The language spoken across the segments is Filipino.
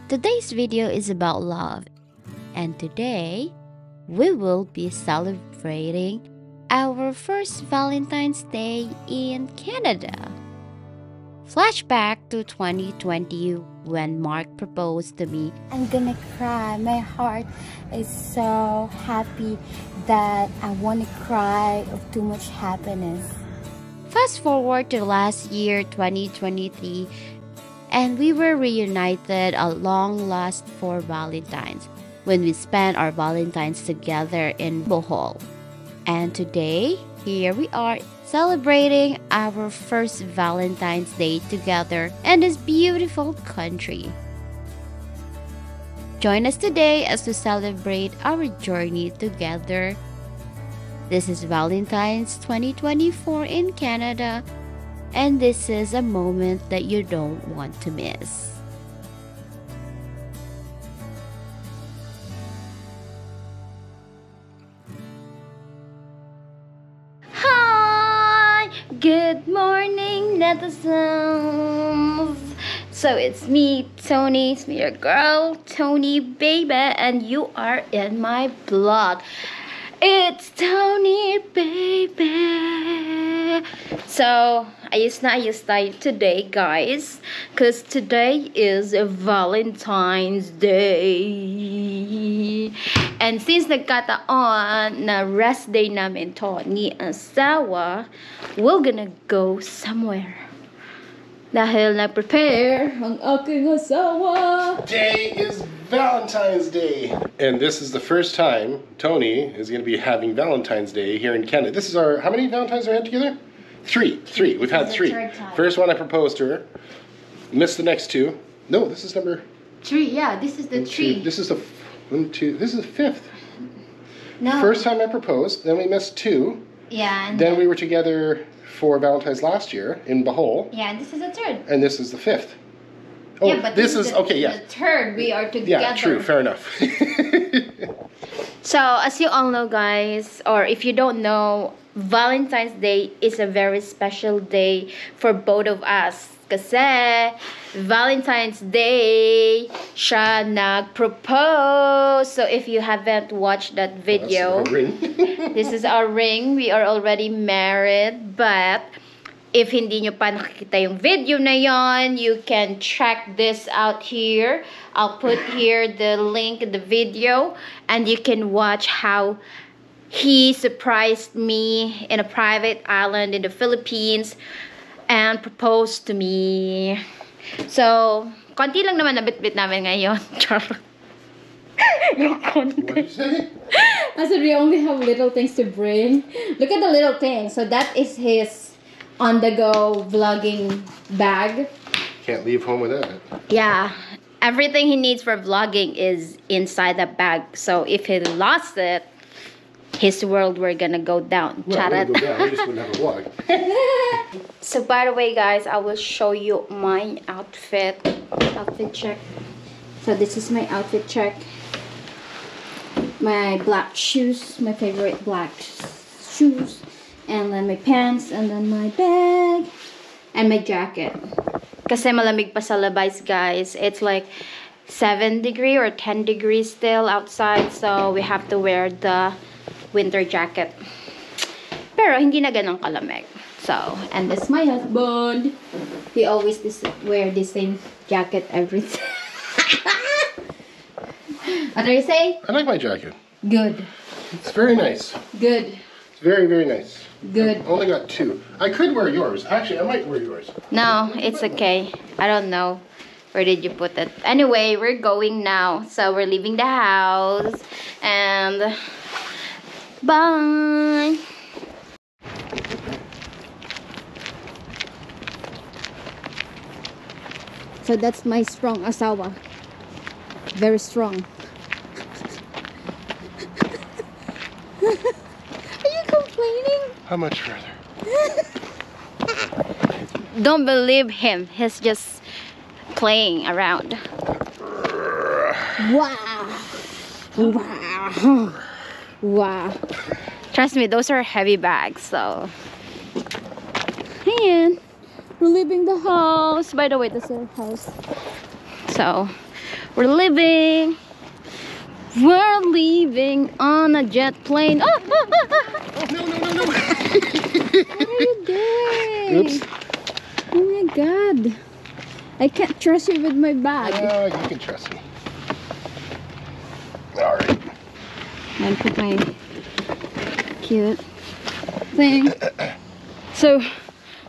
Today's video is about love, and today we will be celebrating our first Valentine's Day in Canada. Flashback to 2020 when Mark proposed to me. I'm gonna cry. My heart is so happy that I want to cry of too much happiness. Fast forward to last year, 2023, and we were reunited at long last for Valentine's when we spent our Valentine's together in Bohol. And today, here we are celebrating our first Valentine's Day together in this beautiful country. Join us today as we celebrate our journey together. This is Valentine's 2024 in Canada, and this is a moment that you don't want to miss. Hi! Good morning, netizens! So it's me, Tony. It's me, your girl, Tony Baby, and you are in my blog. It's Tony Baby. So, ayos tayo today, guys. Because today is Valentine's Day. And since nagkataon na rest day namin to ni asawa, we're gonna go somewhere. Dahil na-prepare ang aking asawa. Today is Valentine's Day. And this is the first time Tony is going to be having Valentine's Day here in Canada. This is our, how many Valentines have we had together? Three. We've had three. First one I proposed to her. Missed the next two. No, this is number... 3, yeah, this is the 3. This is the this is the 5th. No. First time I proposed, then we missed 2. Yeah. And then we were together for Valentine's last year in Bohol. Yeah, and this is the 3rd. And this is the 5th. Oh, yeah, but this is okay, yeah. The 3rd we are together. Yeah, true, fair enough. So, as you all know, guys, or if you don't know, Valentine's Day is a very special day for both of us. Kasi Valentine's Day siya nag-propose. So, if you haven't watched that video, this is our ring. We are already married, but if hindi nyo pa nakikita yung video na yon, you can check this out here. I'll put here the link in the video, and you can watch how he surprised me in a private island in the Philippines and proposed to me. So, konti lang naman nabit-bit namin ngayon. Yung konti. What did you say? I said we only have little things to bring. Look at the little thing. So that is his on-the-go vlogging bag. Can't leave home without it. Yeah, everything he needs for vlogging is inside that bag. So if he lost it, his world were gonna go down. Well, it wouldn't go down. We just wouldn't have a vlog. So by the way, guys, I will show you my outfit check. So this is my outfit check. My black shoes, my favorite black shoes, and then my pants, and then my bag, and my jacket. Kasi malamig pa sa labas, guys. It's like 7 degrees or 10 degrees still outside, so we have to wear the winter jacket. Pero hindi na ganun kalamig. So, and this is my husband. He always wear the same jacket every time. What do you say? I like my jacket. Good. It's very nice. Good. It's very, very nice. Good. I've only got 2. I could wear yours. Actually, I might wear yours. No, it's okay. I don't know. Where did you put it? Anyway, we're going now. So we're leaving the house. And bye. So that's my strong asawa. Very strong. Are you complaining? How much further? Don't believe him. He's just playing around. Wow. Wow. Wow. Trust me, those are heavy bags, so. Ayan. We're leaving the house. By the way, this is our house. So, We're leaving. We're leaving on a jet plane. Oh, Oh, no. What are you doing? Oops. Oh my god. I can't trust you with my bag. You can trust me. Alright. And put my cute thing. so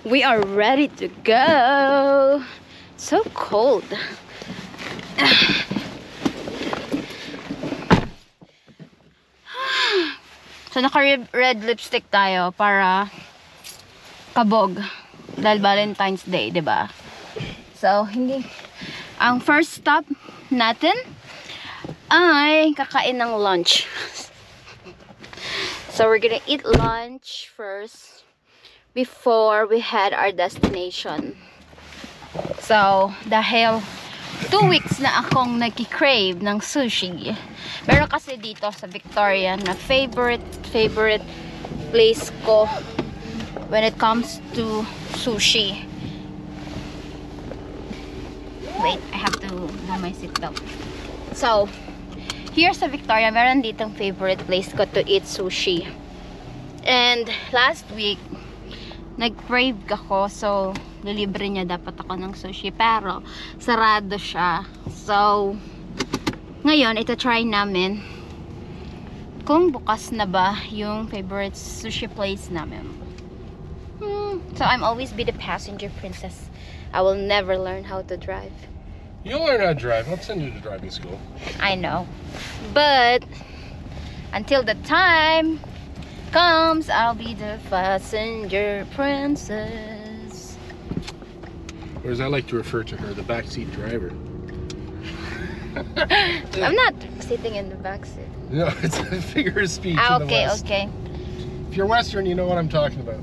we are ready to go. So cold. So naka-red lipstick tayo para kabog dahil Valentine's Day, 'di ba? So hindi ang first stop natin ay kakain ng lunch. So we're gonna eat lunch first before we head our destination. So dahil 2 weeks na akong nagki-crave ng sushi. Pero kasi dito sa Victoria na favorite place ko when it comes to sushi. Wait, I have to do my seatbelt. So, here sa Victoria, meron ditong favorite place ko to eat sushi. And last week, nag-crave ako, so lilibre niya dapat ako ng sushi, pero sarado siya. So ngayon ito try namin kung bukas na ba yung favorite sushi place namin. So I'm always be the passenger princess. I will never learn how to drive. You'll learn how to drive. I'll send you to driving school. I know, but until the time comes, I'll be the passenger princess. Or as I like to refer to her, the backseat driver. I'm not sitting in the back seat. No, it's a figure of speech. Okay, in the West. okay. If you're Western, you know what I'm talking about.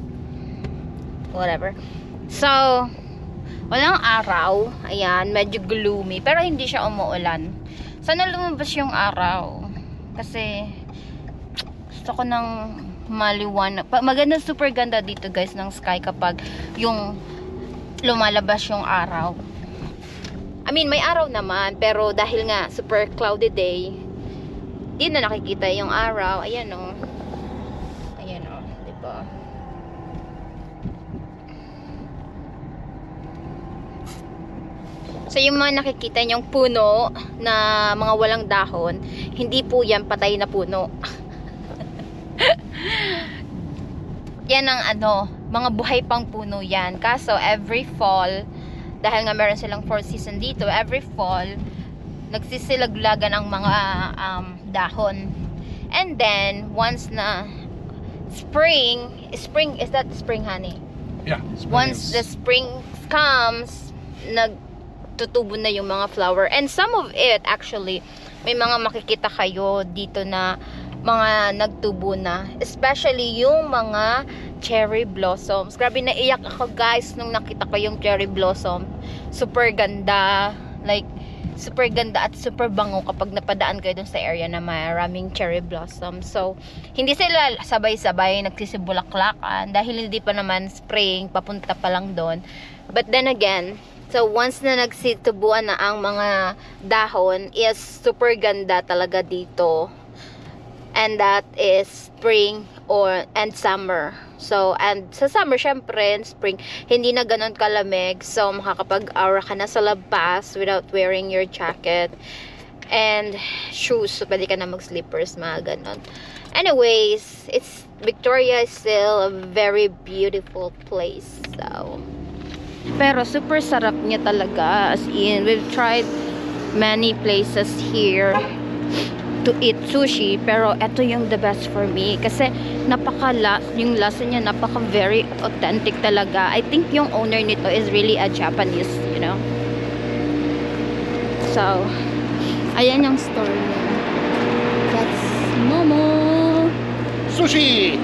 Whatever. So, walang araw. Ayan, medyo gloomy. Pero hindi siya umuulan. Sana lumabas yung araw. Kasi, gusto ko ng maliwanag. Maganda, super ganda dito guys ng sky kapag yung lumalabas yung araw. I mean, may araw naman. Pero dahil nga, super cloudy day, di na nakikita yung araw. Ayan o. Ayan o. Diba? So, yung mga nakikita nyong puno na mga walang dahon, hindi po yan patay na puno. Yan ang ano, mga buhay pang puno yan. Kaso, every fall, dahil nga meron silang 4 season dito, every fall, nagsisilaglagan ang mga dahon. And then, once na spring, is that spring, honey? Yeah. Once the spring comes, nagtutubo na yung mga flower. And some of it, actually, may mga makikita kayo dito na mga nagtubo na. Especially yung mga cherry blossoms. Grabe, naiyak ako guys nung nakita ko yung cherry blossom. Super ganda. Like, super ganda at super bango kapag napadaan kayo dun sa area na maraming cherry blossom. So, hindi sila sabay-sabay nagsisibulaklakan dahil hindi pa naman spring, papunta pa lang doon. But then again, so once na nagsitubuan na ang mga dahon, is super ganda talaga dito. And that is spring and summer. So, and sa summer, syempre, and spring, hindi na ganun kalamig. So, makakapag-aura ka na sa labas without wearing your jacket. And shoes. So, pwede ka na mag-slippers, mga ganun. Anyways, Victoria is still a very beautiful place. So, pero super sarap niya talaga. As in, we've tried many places here to eat sushi, pero ito yung the best for me kasi yung lasa niya napaka very authentic talaga. I think yung owner nito is really a Japanese, you know. So, ayan yung store niya. That's Momo Sushi!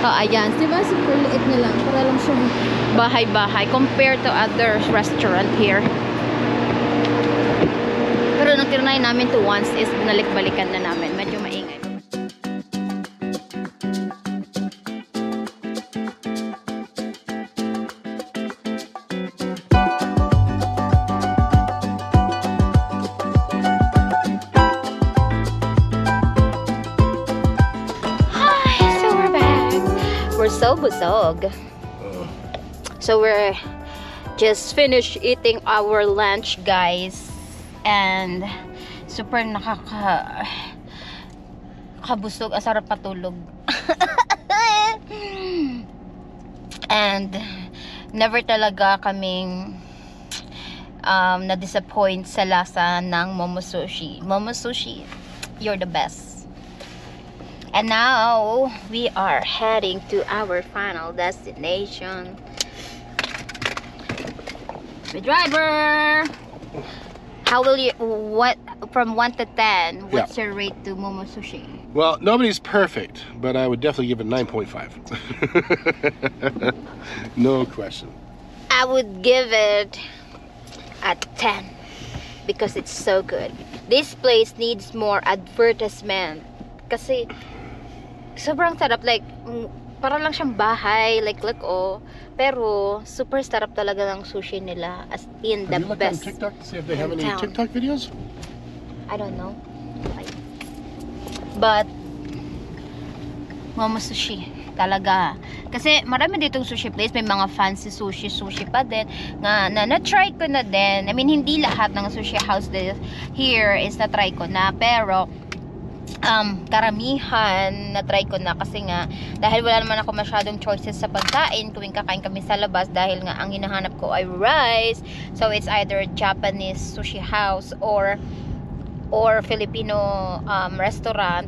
Oh, ayan. Diba super liit na lang? Para lang siya bahay-bahay compared to other restaurant here. Pero nung tinry namin to once is binalik-balikan na namin. Medyo maingay. so busog. So we're just finished eating our lunch, guys, and super kabusog, asarap patulog. And never talaga kaming na-disappoint sa lasa ng Momo Sushi. Momo Sushi, you're the best. And now we are heading to our final destination. The driver, how will you, what, from 1 to 10, what's your rate to Momo Sushi? Well, nobody's perfect, but I would definitely give it 9.5. No question. I would give it a 10 because it's so good. This place needs more advertisement kasi sobrang sarap, like para lang siyang bahay, like oh, pero super sarap talaga ng sushi nila, as in the Have you looked best. on TikTok to see if they have any town. TikTok videos? I don't know. But Momo Sushi talaga. Kasi marami ditong sushi place, may mga fancy sushi pa din na-try ko na din. I mean, hindi lahat ng sushi house here is na-try ko na, pero karamihan na-try ko na kasi nga dahil wala naman ako masyadong choices sa pagkain tuwing kakain kami sa labas, dahil nga ang hinahanap ko ay rice, so it's either Japanese sushi house or Filipino restaurant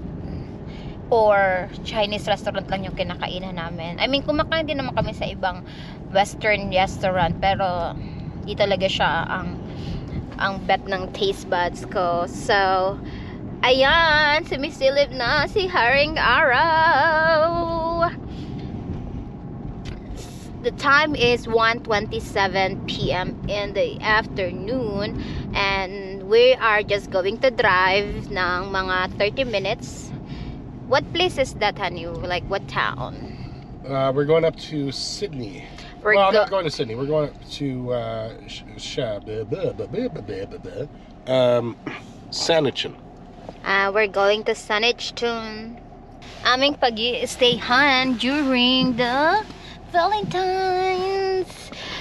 or Chinese restaurant lang yung kinakainan namin. I mean, kumakain din naman kami sa ibang western restaurant, pero di talaga siya ang bet ng taste buds ko. So ayan, sumisilip na si Haring Araw. The time is 1:27 p.m. in the afternoon, and we are just going to drive ng mga 30 minutes. What place is that, honey? Like, what town? We're going up to Sydney. Well, not going to Sydney. We're going to Saanich. We're going to Saanich. Aming pag-i-stayhan during the Valentine's.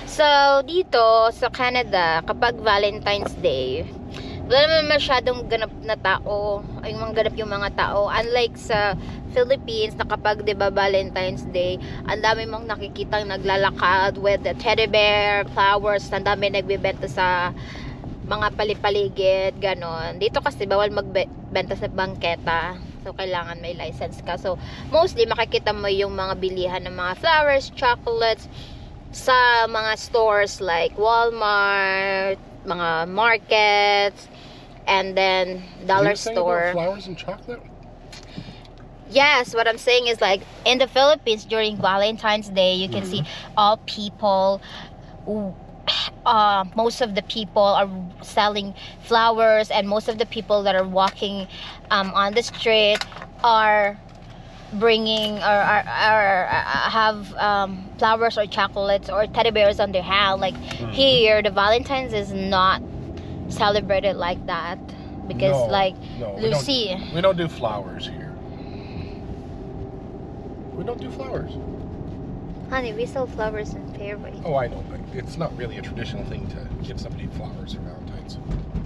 So, dito sa Canada, kapag Valentine's Day, wala naman masyadong ganap na tao, yung mga tao, unlike sa Philippines na kapag 'di ba Valentine's Day, ang dami mong nakikitang naglalakad with the teddy bear, flowers, ang dami nagbebenta sa mga palipaligid, ganon. Dito kasi bawal magbenta sa bangketa, so kailangan may license ka. So mostly makikita mo yung mga bilihan ng mga flowers, chocolates sa mga stores like Walmart, mga markets, and then dollar store. Flowers and chocolate? Yes, what I'm saying is, like, in the Philippines during Valentine's Day, you can see all people, most of the people are selling flowers, and most of the people that are walking on the street are bringing or have flowers or chocolates or teddy bears on their hand. Like here, the Valentine's is not celebrated like that because Lucy, we don't do flowers here. We don't do flowers. Honey, we sell flowers in Fairway. Oh, I know, but it's not really a traditional thing to give somebody flowers for Valentine's.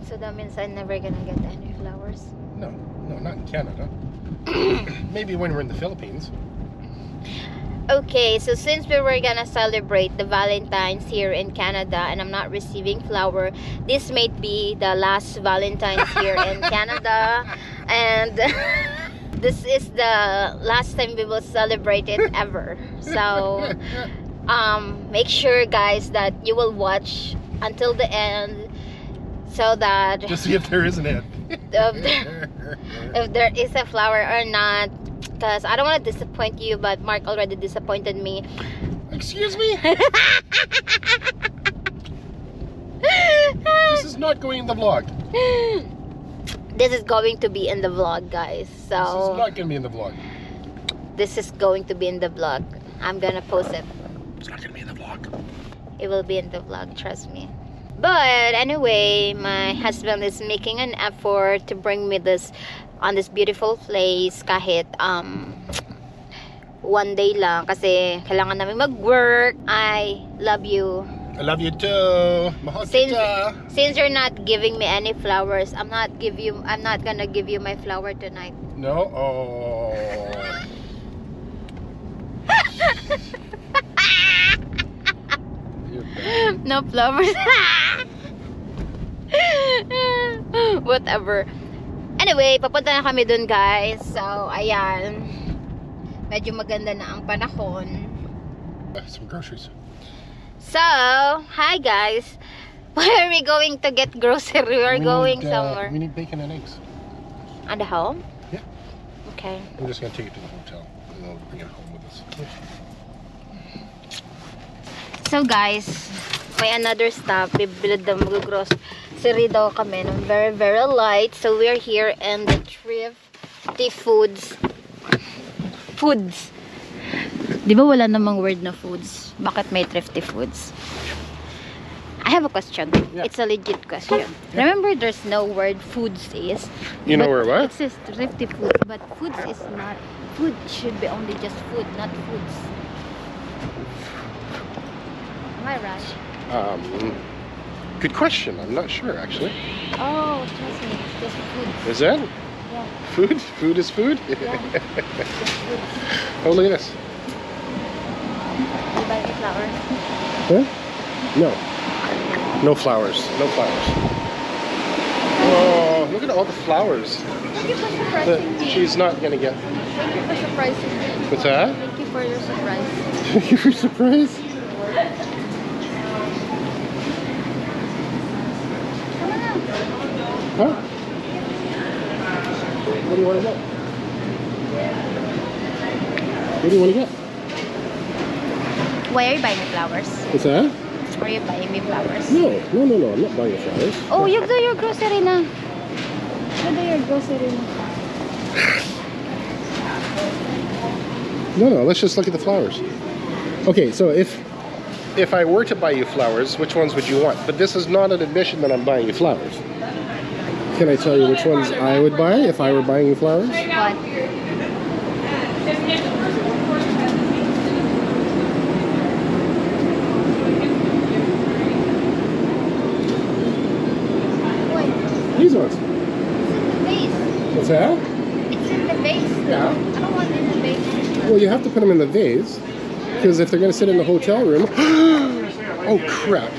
So that means I'm never gonna get any flowers. No, not in Canada. Maybe when we're in the Philippines. Okay, so since we were gonna celebrate the Valentine's here in Canada and I'm not receiving flower, this may be the last Valentine's here in Canada, and this is the last time we will celebrate it ever. So make sure, guys, that you will watch until the end so that to see if there is an end. if there is a flower or not, because I don't want to disappoint you, but Mark already disappointed me. Excuse me? This is not going in the vlog. This is going to be in the vlog, guys. So this is not going to be in the vlog. This is going to be in the vlog. I'm gonna post it. It's not going to be in the vlog. It will be in the vlog, trust me. But anyway, my husband is making an effort to bring me on this beautiful place kahit 1 day lang kasi kailangan namin mag-work. I love you. I love you too. Mahal kita. Since you're not giving me any flowers, I'm not gonna give you my flower tonight. No? Oh. You're bad. No flowers. Whatever. Anyway, papunta na kami dun, guys. So, ayan. Medyo maganda na ang panahon. Some groceries. So, hi guys. Where are we going to get grocery? We're going somewhere. We need bacon and eggs. On the home? Yeah. Okay. I'm just gonna take it to the hotel and then we'll bring it home with us. So guys, may another stop. Bibilad na mag-grocery daw kami ng very, very light. So we're here in the Thrifty Foods. Di ba wala namang word na foods? Bakit may Thrifty Foods? I have a question. Yeah. It's a legit question. Yeah. Remember, there's no word foods is. You know where what? It says Thrifty Foods, but foods is not. Food should be only just food, not foods. Am I right? Good question. I'm not sure actually. Oh, trust me, it's just food. Is that? Yeah. Food? Food is food? Yeah. Oh, look at this. You buy me flowers? Huh? No. No flowers. No flowers. Oh, look at all the flowers Thank you for that surprising me. she's not gonna get. Thank you for surprising me. What's that? Thank you for your surprise. Thank you for surprise. Come on now. Huh? What do you want to get? What do you want to get? Why are you buying me flowers? What's that? Are you buying me flowers? No. I'm not buying you flowers. Oh, you do your grocery na. You do your grocery na. No, let's just look at the flowers. Okay, so if I were to buy you flowers, which ones would you want? But this is not an admission that I'm buying you flowers. Can I tell you which ones I would buy if I were buying you flowers? What? These ones. It's in the vase. What's that? It's in the vase. Yeah. I don't want it in the vase. Well, you have to put them in the vase because if they're going to sit in the hotel room. Oh crap!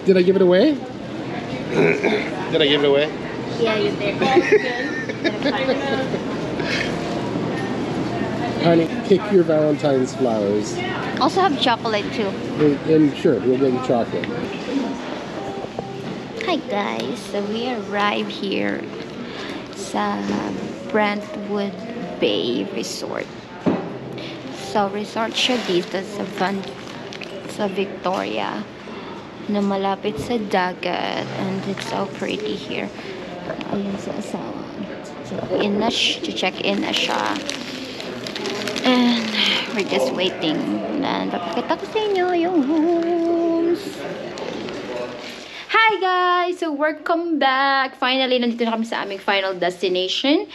Did I give it away? Did I give it away? Yeah, you did. Honey, pick your Valentine's flowers. Also have chocolate too. And sure, we'll get you chocolate. Hi guys, so we arrived here sa Brentwood Bay Resort. So resort siya dito sa Victoria na malapit sa dagat, and it's so pretty here. Ayun sa asawa. Check in na siya. And we're just waiting. And papakita ko sa inyo yung rooms. Hi guys! So welcome back! Finally, nandito na kami sa aming final destination.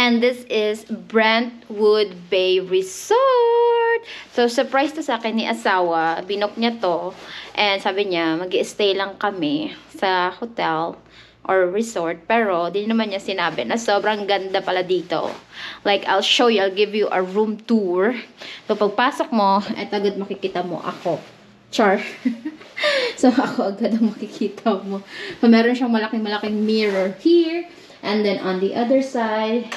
And this is Brentwood Bay Resort. So surprise to sa akin ni asawa. Binok niya to. And sabi niya, mag-i-stay lang kami sa hotel or resort. Pero, di naman niya sinabi na sobrang ganda pala dito. Like, I'll show you. I'll give you a room tour. So, pagpasok mo, eto agad makikita mo ako. Char. So, ako agad ang makikita mo. So, meron siyang malaking-malaking mirror here. And then, on the other side,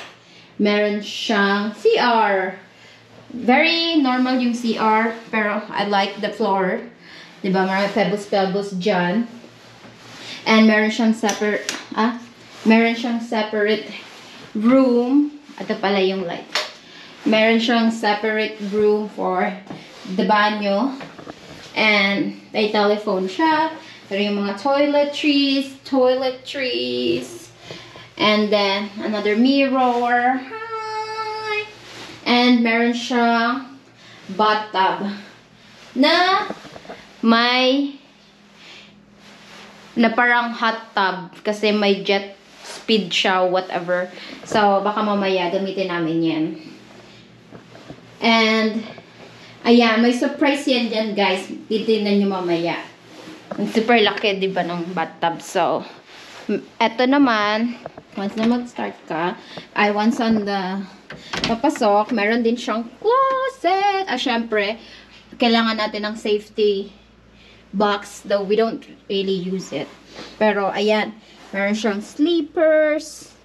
meron siyang CR. Very normal yung CR. Pero, I like the floor. Diba? Marami pebbles dyan. And meron siyang separate room. Ito pala yung light. Meron siyang separate room for the banyo. And may telephone siya. Pero yung mga toiletries. And then another mirror. Hi! And meron siyang bathtub na may na parang hot tub kasi may jet speed siya, whatever. So, baka mamaya gamitin namin yan. And, ayan, may surprise yan dyan, guys. Titignan nyo mamaya. Ang super laki, di ba, ng bathtub. So, eto naman, once na mag-start ka, once on the papasok, meron din siyang closet. Syempre, kailangan natin ng safety box, though we don't really use it. Pero, ayan, meron siyang sleepers,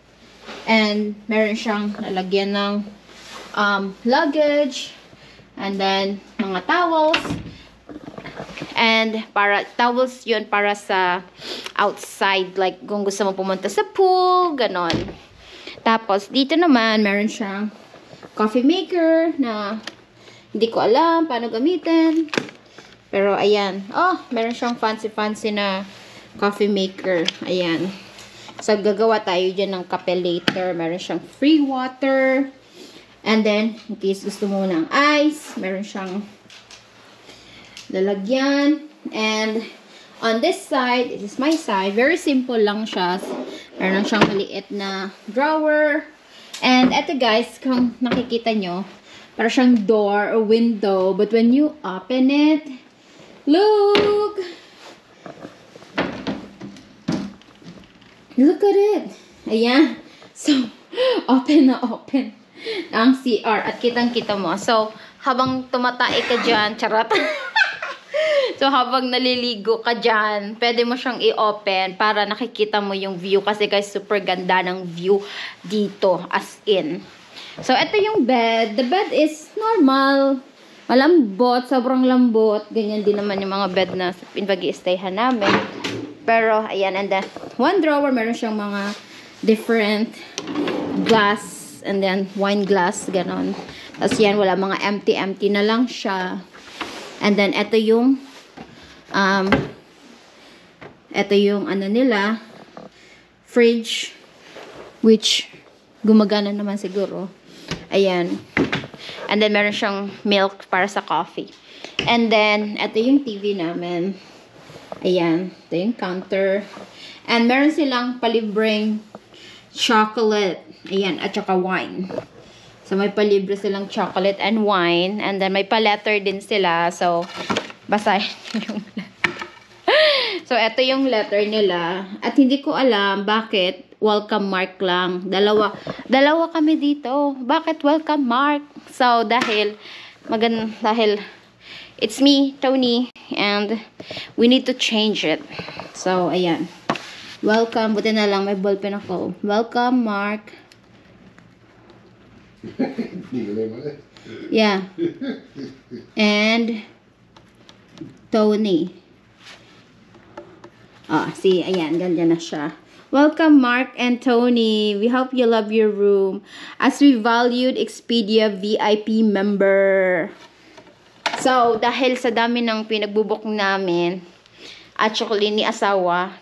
and meron siyang lalagyan ng luggage, and then mga towels, and towels yun para sa outside, like kung gusto mo pumunta sa pool, ganon. Tapos dito naman meron siyang coffee maker na hindi ko alam paano gamitin, pero ayan, meron siyang fancy na coffee maker. Ayan, so gagawa tayo dyan ng kape later. Meron siyang free water. And then, in case gusto mo ng ice, meron siyang lalagyan. And on this side, this is my side. Very simple lang siya. Meron siyang maliit na drawer. And eto guys, kung nakikita nyo, para siyang door or window. But when you open it, look! Look at it! Ayan. So, open na open ang CR at kitang-kita mo. So, habang tumatae ka dyan, charot. So, habang naliligo ka dyan, pwede mo siyang i-open para nakikita mo yung view. Kasi guys, super ganda ng view dito, as in. So, ito yung bed. The bed is normal. Malambot, sobrang lambot. Ganyan din naman yung mga bed na pag-i-stayhan namin. Pero, ayan, and then, one drawer, meron siyang mga different glass, and then wine glass, ganon. Tapos yan, wala, mga empty na lang siya. And then, ito yung ano nila, fridge, which gumagana naman siguro. Ayan. And then, meron siyang milk para sa coffee. And then, ito yung TV namin. Ayan. Ito yung counter. And meron silang palibreng chocolate. Ayan, at saka wine. So, may palibre silang chocolate and wine. And then, may pa-letter din sila. So, basahin yung letter. So, ito yung letter nila. At hindi ko alam bakit welcome mark lang. Dalawa kami dito. Bakit welcome mark? So, dahil it's me, Tony, and we need to change it. So, ayan. Welcome. Buti na lang may ballpen ako. Welcome, Mark. Yeah. And Tony. See, ayan, ganyan na siya. Welcome, Mark and Tony. We hope you love your room. As we valued Expedia VIP member. So, dahil sa dami ng pinagbubok namin, at saka ni asawa,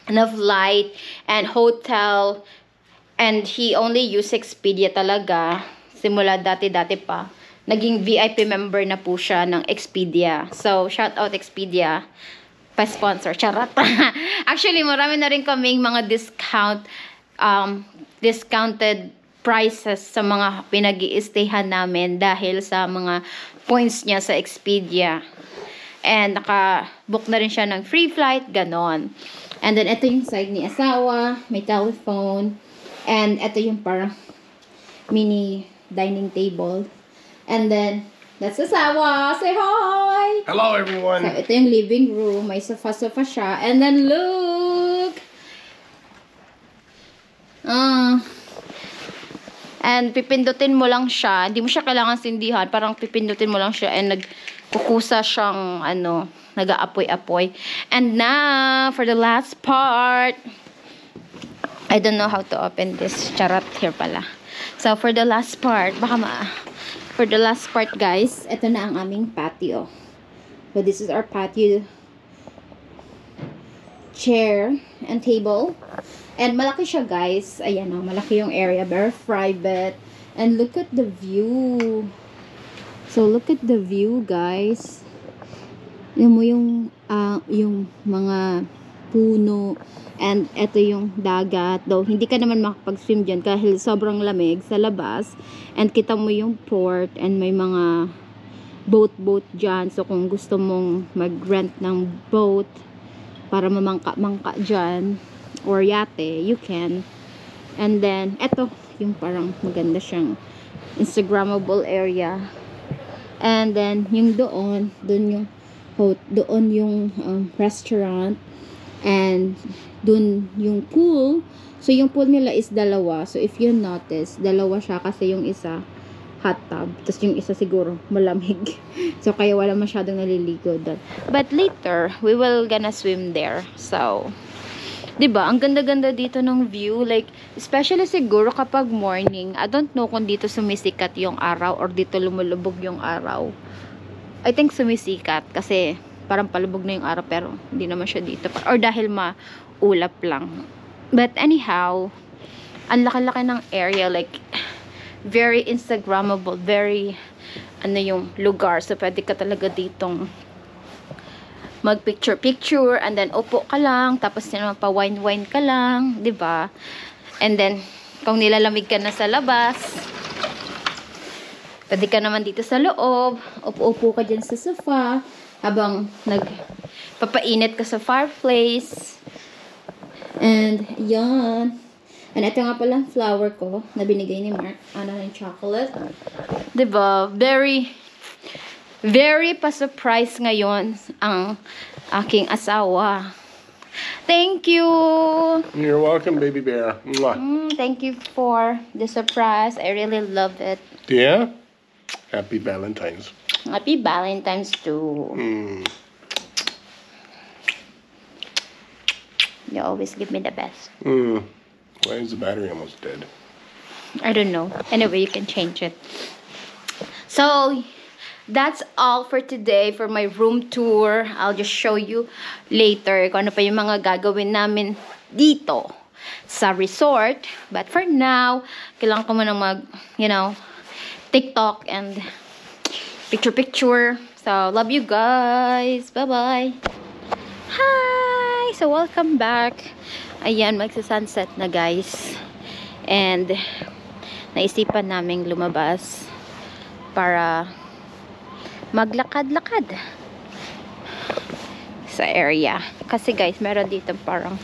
enough light and hotel, and he only used Expedia talaga simula dati pa. Naging VIP member na po siya ng Expedia. So, shout out Expedia, pa-sponsor. Charot. Actually, marami na rin kaming mga discounted prices sa mga pinag-i-stayhan namin dahil sa mga points niya sa Expedia. And naka-book na rin siya ng free flight, ganon. And then, ito yung side ni asawa. May telephone. And ito yung parang mini dining table. And then, that's asawa. Say hi! Hello, everyone! So, ito yung living room. May sofa siya. And then, look! And pipindutin mo lang siya. Hindi mo siya kailangan sindihan. Parang pipindutin mo lang siya. And nagkukusa siyang, nag-aapoy-apoy. And now, for the last part, I don't know how to open this. Charot, here pala. So, for the last part, for the last part, guys, ito na ang aming patio. So, this is our patio chair and table. And malaki siya, guys. Ayan o, malaki yung area. Very private. And look at the view. So, look at the view, guys. Alam mo yung mga puno. And eto yung dagat. Though, hindi ka naman makapag-swim dyan kahit sobrang lamig sa labas. And kita mo yung port and may mga boat dyan. So, kung gusto mong mag-rent ng boat para mamangka-mangka dyan or yate, you can. And then, eto, yung parang maganda siyang Instagrammable area. And then, yung doon yung restaurant. And doon yung pool. So, yung pool nila is dalawa. So, if you notice, dalawa siya kasi yung isa hot tub. Tapos yung isa siguro malamig. So, kaya wala masyadong naliligo doon. But later, we will gonna swim there. So, 'di ba? Ang ganda-ganda dito ng view, like especially siguro kapag morning. I don't know kung dito sumisikat yung araw or dito lumulubog yung araw. I think sumisikat kasi parang palubog na yung araw pero hindi naman siya dito or dahil maulap lang. But anyhow, ang laki-laki ng area, like very Instagrammable, very yung lugar. So pwede ka talaga ditong mag picture and then upo ka lang tapos pa wine ka lang, 'di ba? And then kung nilalamig ka na sa labas, pwede ka naman dito sa loob, upo ka diyan sa sofa habang nagpapainit ka sa fireplace. And yan. And ito nga pala flower ko na binigay ni Mark, yung chocolate, 'di ba? Very pa-surprise ngayon ang aking asawa. Thank you! You're welcome, baby bear. Mwah. Thank you for the surprise. I really love it. Yeah? Happy Valentine's. Happy Valentine's too. You always give me the best. Why is the battery almost dead? I don't know. Anyway, you can change it. So, that's all for today for my room tour. I'll just show you later kung ano pa yung mga gagawin namin dito sa resort. But for now, kailangan ko muna TikTok and picture. So, love you guys. Bye-bye. Hi! So, welcome back. Ayan, magsa-sunset na guys. And, naisipan naming lumabas para maglakad-lakad sa area. Kasi guys, meron dito parang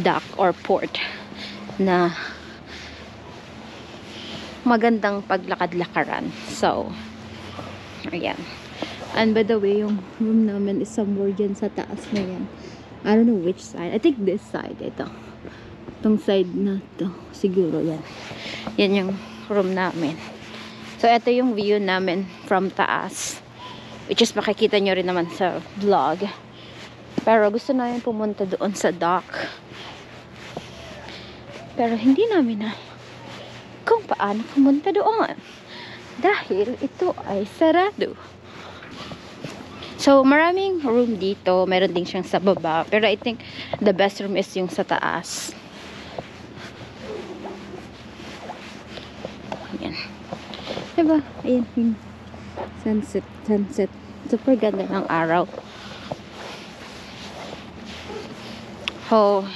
dock or port na magandang paglakad-lakaran. So, ayan. And by the way, yung room namin is somewhere dyan sa taas na yan. I don't know which side. I think this side. Ito. Itong side na to. Siguro yan. Yan yung room namin. So, ito yung view namin from taas. Which is makikita nyo rin naman sa vlog. Pero gusto namin pumunta doon sa dock. Pero hindi namin na kung paano pumunta doon. Dahil ito ay sarado. So, maraming room dito. Meron din siyang sa baba. Pero I think the best room is yung sa taas. Ayan. Diba? Ayan yung sunset. Super ganda ng araw.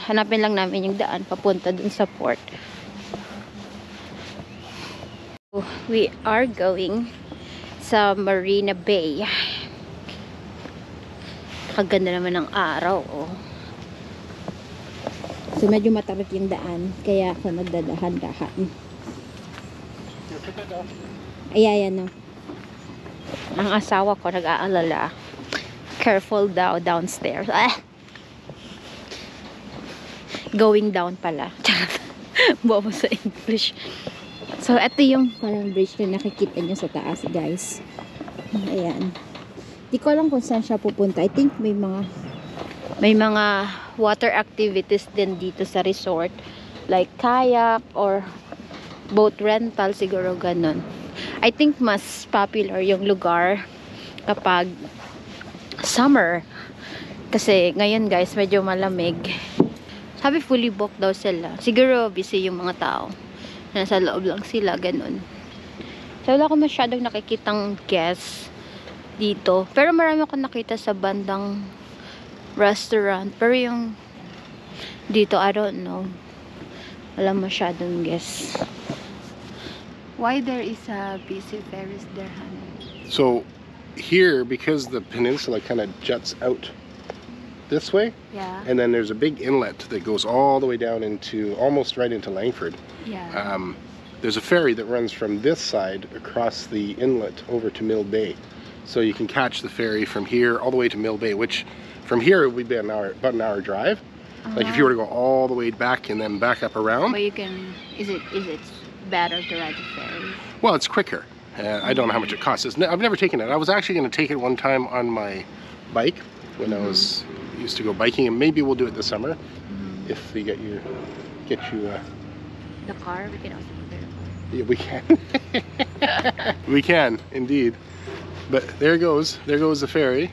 Hanapin lang namin yung daan papunta dun sa port. We are going sa Marina Bay. Kaganda naman ng araw. So medyo matarik yung daan, kaya ako nagdadahan-dahan. Ayan, no. Ang asawa ko nag-aalala. Careful daw downstairs. Going down pala. Bobo sa English. So, ito yung parang bridge na nakikita nyo sa taas, guys. Ayan. Di ko alam kung saan siya pupunta. I think may mga water activities din dito sa resort. Like kayak or boat rental, siguro ganun. I think mas popular yung lugar kapag summer. Kasi ngayon guys, medyo malamig. Sabi fully booked daw sila. Siguro busy yung mga tao. Nasa loob lang sila, ganun. So wala ko masyadong nakikitang guests dito. Pero marami akong nakita sa bandang restaurant. Pero yung Dito, I don't know. Wala masyadong guess. Why there is a busy ferries there, honey? So here, because the peninsula kind of juts out this way, Yeah. and then there's a big inlet that goes all the way down into, almost right into Langford. Yeah. There's a ferry that runs from this side across the inlet over to Mill Bay. So you can catch the ferry from here all the way to Mill Bay, which from here it would be about an hour drive. Like if you were to go all the way back and then back up around. But you can, is it better to ride the ferry? Well, it's quicker. I don't know how much it costs. I've never taken it. I was actually going to take it one time on my bike when I used to go biking, and maybe we'll do it this summer if they get you The car, we can also do it. yeah, we can. We can indeed. But there goes the ferry.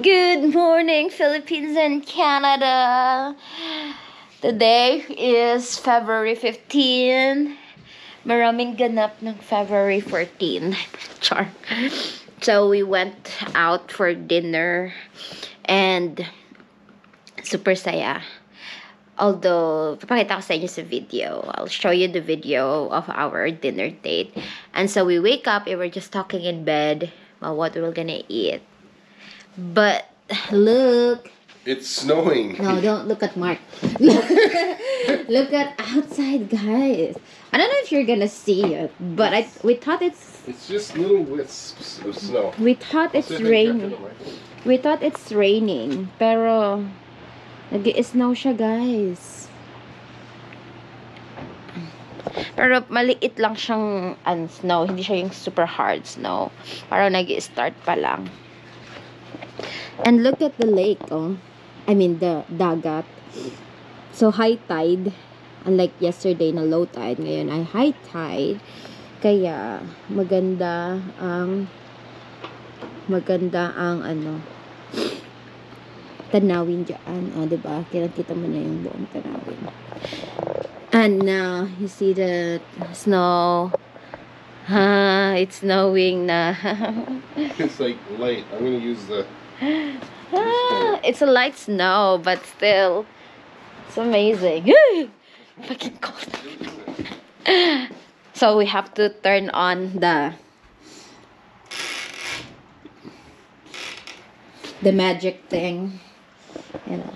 Good morning, Philippines and Canada. Today is February 15. Maraming ganap ng February 14. Char. So we went out for dinner and super saya. Although, papakita ko sa inyo sa video. I'll show you the video of our dinner date. And so we wake up and we're just talking in bed about what we're gonna eat. But, look. It's snowing. No, don't look at Mark. Look at outside, guys. I don't know if you're gonna see it, but we thought it's just little wisps of snow. we thought it's raining. We thought it's raining, pero nag-i-snow siya, guys. Pero maliit lang siyang snow. Hindi siya yung super hard snow. Parang nag-i-start pa lang. And look at the lake, oh. I mean, the dagat. So, high tide. Unlike yesterday na low tide, ngayon ay high tide. Kaya, maganda ang tanawin dyan. O, diba? Kita mo na yung buong tanawin. And now, you see the snow. It's snowing na. It's like light. I'm gonna use the. It's a light snow, but still, it's amazing. Fucking cold. So we have to turn on the magic thing. You know.